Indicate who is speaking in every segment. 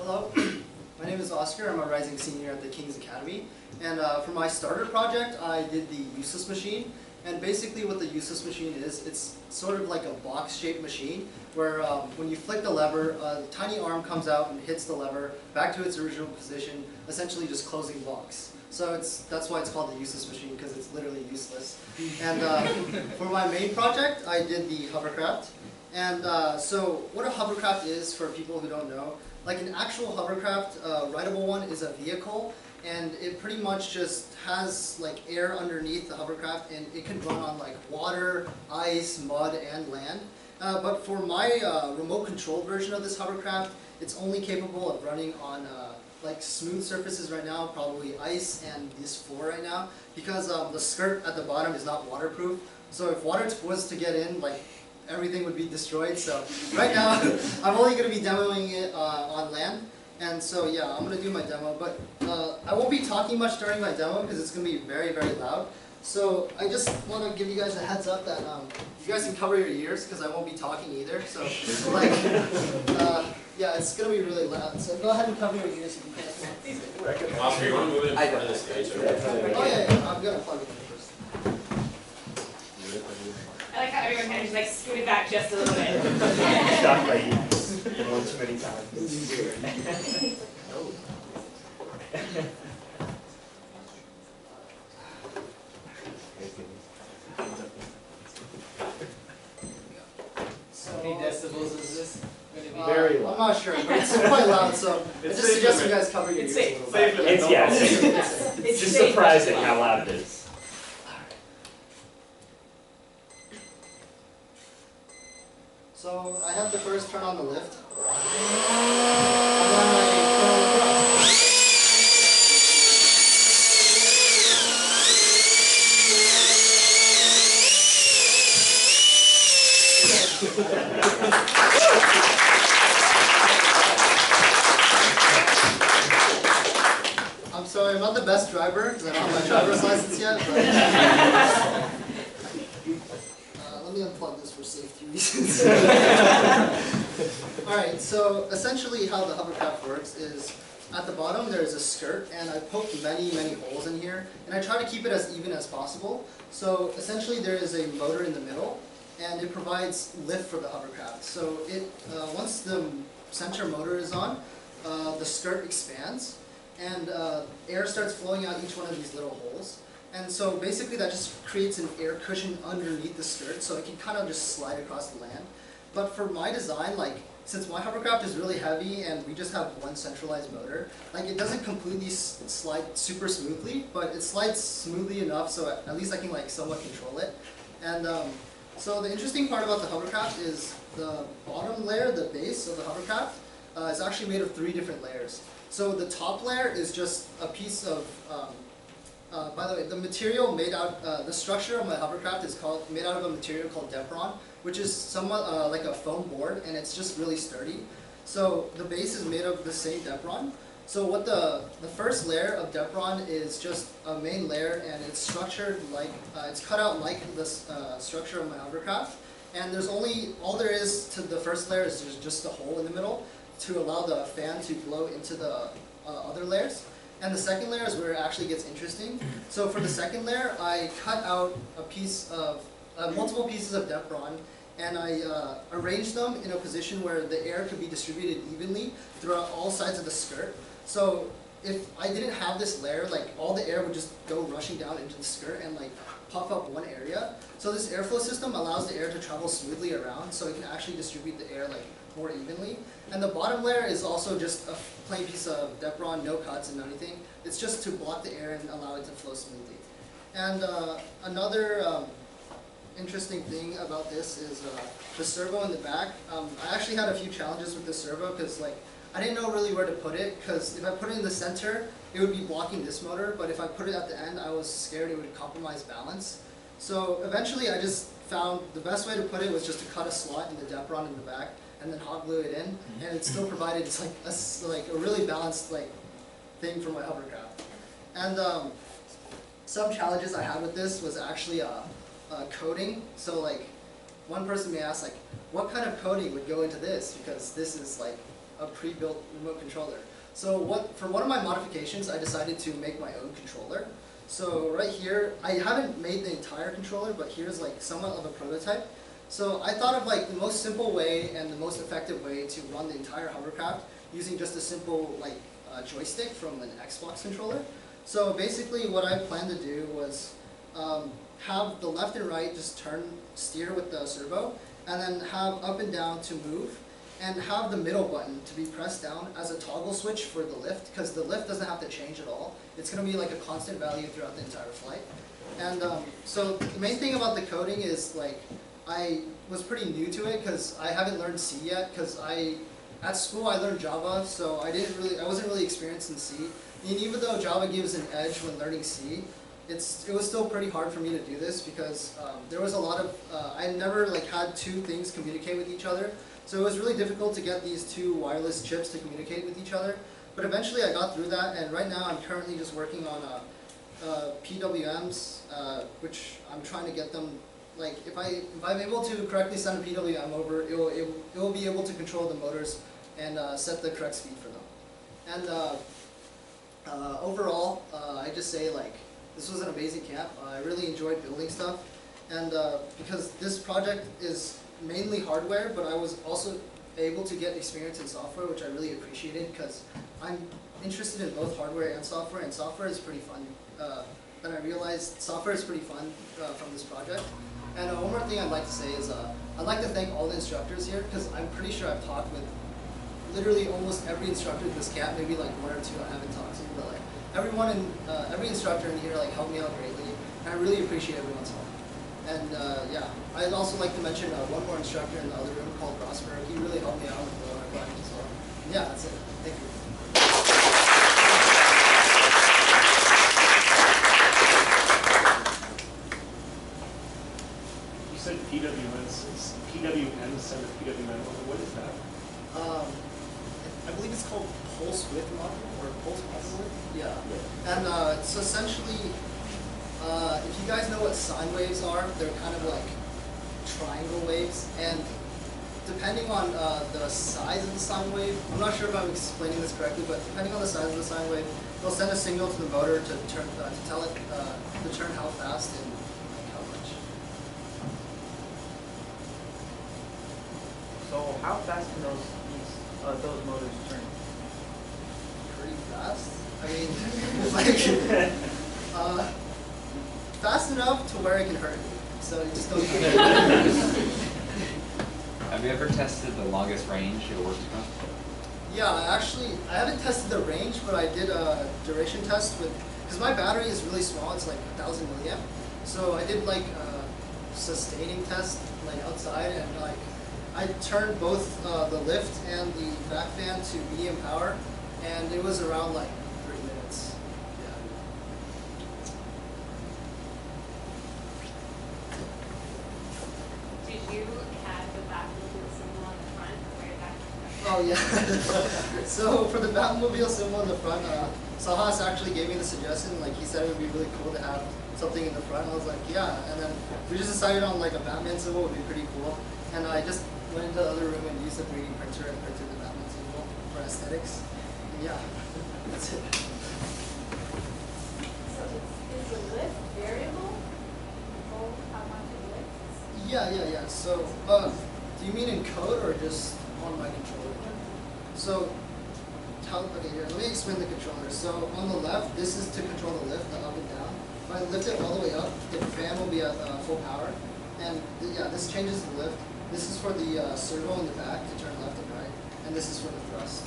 Speaker 1: Hello, my name is Oscar. I'm a rising senior at the King's Academy. And for my starter project, I did the useless machine. And basically what the useless machine is, it's sort of like a box-shaped machine where when you flick the lever, a tiny arm comes out and hits the lever back to its original position, essentially just closing box. So that's why it's called the useless machine, because it's literally useless. And for my main project, I did the hovercraft. And so what a hovercraft is, for people who don't know, like an actual hovercraft, rideable one, is a vehicle, and it pretty much just has like air underneath the hovercraft, and it can run on like water, ice, mud, and land. But for my remote control version of this hovercraft, it's only capable of running on like smooth surfaces right now, probably ice and this floor right now, because the skirt at the bottom is not waterproof. So if water was to get in, like everything would be destroyed. So right now, I'm only going to be demoing it on land. And so yeah, I'm going to do my demo, but I won't be talking much during my demo because it's going to be very, very loud. So I just want to give you guys a heads up that you guys can cover your ears because I won't be talking either. So like, yeah, it's going to be really loud. So go ahead and cover your ears if you can.
Speaker 2: Oscar, you want to move it in front of the stage?
Speaker 1: Oh yeah, I'm going to plug it in first.
Speaker 3: I like how everyone kind of just like scooted back just a little bit.
Speaker 4: Shocked by you one too many times.
Speaker 1: How
Speaker 5: many decibels is this going to be?
Speaker 4: Very loud.
Speaker 1: I'm not sure, but it's quite loud, so I just suggest you guys cover your ears a little bit.
Speaker 4: It's, yes, it's just surprising how loud it is.
Speaker 1: So I have to first turn on the lift. And then I go across. I'm sorry, I'm not the best driver because I don't have my driver's license yet. But let me unplug this for safety reasons. Alright, so essentially how the hovercraft works is at the bottom there's a skirt, and I poked many holes in here, and I try to keep it as even as possible. So essentially there is a motor in the middle, and it provides lift for the hovercraft. So it once the center motor is on, the skirt expands, and air starts flowing out each one of these little holes. And so basically that just creates an air cushion underneath the skirt, so it can kind of just slide across the land. But for my design, like, since my hovercraft is really heavy and we just have one centralized motor, like it doesn't completely slide super smoothly, but it slides smoothly enough so at least I can like somewhat control it. And so the interesting part about the hovercraft is the bottom layer, the base of the hovercraft, is actually made of 3 different layers. So the top layer is just a piece of by the way, the material made out, the structure of my hovercraft is made out of a material called Depron, which is somewhat like a foam board, and it's just really sturdy. So the base is made of the same Depron. So what the first layer of Depron is just a main layer, and it's structured like, it's cut out like the structure of my hovercraft. And there's all there is to the first layer is just a hole in the middle to allow the fan to blow into the other layers. And the second layer is where it actually gets interesting. So for the second layer, I cut out a piece of, multiple pieces of Depron, and I arranged them in a position where the air could be distributed evenly throughout all sides of the skirt. So if I didn't have this layer, like all the air would just go rushing down into the skirt and like puff up one area. So this airflow system allows the air to travel smoothly around, so it can actually distribute the air like more evenly. And the bottom layer is also just a plain piece of Depron, no cuts and anything. It's just to block the air and allow it to flow smoothly. And another interesting thing about this is the servo in the back. I actually had a few challenges with the servo because like I didn't know really where to put it, because if I put it in the center, it would be blocking this motor, but if I put it at the end, I was scared it would compromise balance. So eventually I just found the best way to put it was just to cut a slot in the Depron in the back and then hot glue it in, and it still provided like a really balanced like thing for my hovercraft. And some challenges I had with this was actually coating. So like one person may ask like, what kind of coating would go into this, because this is like a a pre-built remote controller. So for one of my modifications, I decided to make my own controller. So right here, I haven't made the entire controller, but here's like somewhat of a prototype. So I thought of like the most simple way and the most effective way to run the entire hovercraft using just a simple like joystick from an Xbox controller. So basically what I planned to do was have the left and right just steer with the servo, and then have up and down to move, and have the middle button to be pressed down as a toggle switch for the lift, because the lift doesn't have to change at all. It's going to be like a constant value throughout the entire flight. And so the main thing about the coding is like I was pretty new to it because I haven't learned C yet, because at school I learned Java, so I wasn't really experienced in C. And even though Java gives an edge when learning C, it was still pretty hard for me to do this because there was a lot of, I never like had two things communicate with each other. So it was really difficult to get these two wireless chips to communicate with each other. But eventually I got through that, and right now I'm currently just working on PWMs, which I'm trying to get them, like if I'm able to correctly send a PWM over, it will be able to control the motors and set the correct speed for them. And overall, I just say like, this was an amazing camp. I really enjoyed building stuff, and because this project is mainly hardware, but I was also able to get experience in software, which I really appreciated because I'm interested in both hardware and software is pretty fun. And I realized software is pretty fun from this project. And one more thing I'd like to say is I'd like to thank all the instructors here, because I'm pretty sure I've talked with literally almost every instructor in this camp, maybe like one or two I haven't talked to, but like every instructor in here like helped me out greatly, and I really appreciate everyone's help. And yeah, I'd also like to mention one more instructor in the other room called Prosper. He really helped me out with the our project as well. And yeah, that's it. Thank you.
Speaker 4: You said PWMs instead of PWM. What is that?
Speaker 1: I believe it's called pulse width module or pulse module. Yeah. And so essentially, if you guys know what sine waves are, they're kind of like triangle waves, and depending on the size of the sine wave, I'm not sure if I'm explaining this correctly, but depending on the size of the sine wave, they'll send a signal to the motor to tell it to turn how fast and like how much.
Speaker 6: So how fast can those motors turn?
Speaker 1: Pretty fast. I mean, like fast enough to where it can hurt you. So you just don't.
Speaker 2: Have you ever tested the longest range it worked from?
Speaker 1: Yeah, actually, I haven't tested the range, but I did a duration test with, because my battery is really small, it's like 1000 milliamp. So I did like a sustaining test like outside, and like I turned both the lift and the back fan to medium power, and it was around like 3 minutes. Yeah.
Speaker 3: Did you have the Batmobile symbol on the front where that came from?
Speaker 1: Oh yeah. So for the Batmobile symbol in the front, Sahas actually gave me the suggestion. Like he said it would be really cool to have something in the front. I was like, yeah. And then we just decided on like a Batman symbol would be pretty cool. And I just went into the other room and used a 3D printer and printed the Batman symbol for aesthetics. And yeah, that's it.
Speaker 7: So is the lift variable? Control how much it lifts?
Speaker 1: Yeah. So, do you mean in code or just on my controller? So, okay, here, let me explain the controller. So, on the left, this is to control the lift, the up and down. If I lift it all the way up, the fan will be at full power. And yeah, this changes the lift. This is for the servo in the back to turn left and right. And this is for the thrust.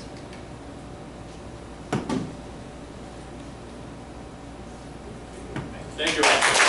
Speaker 2: Thank you, Rob.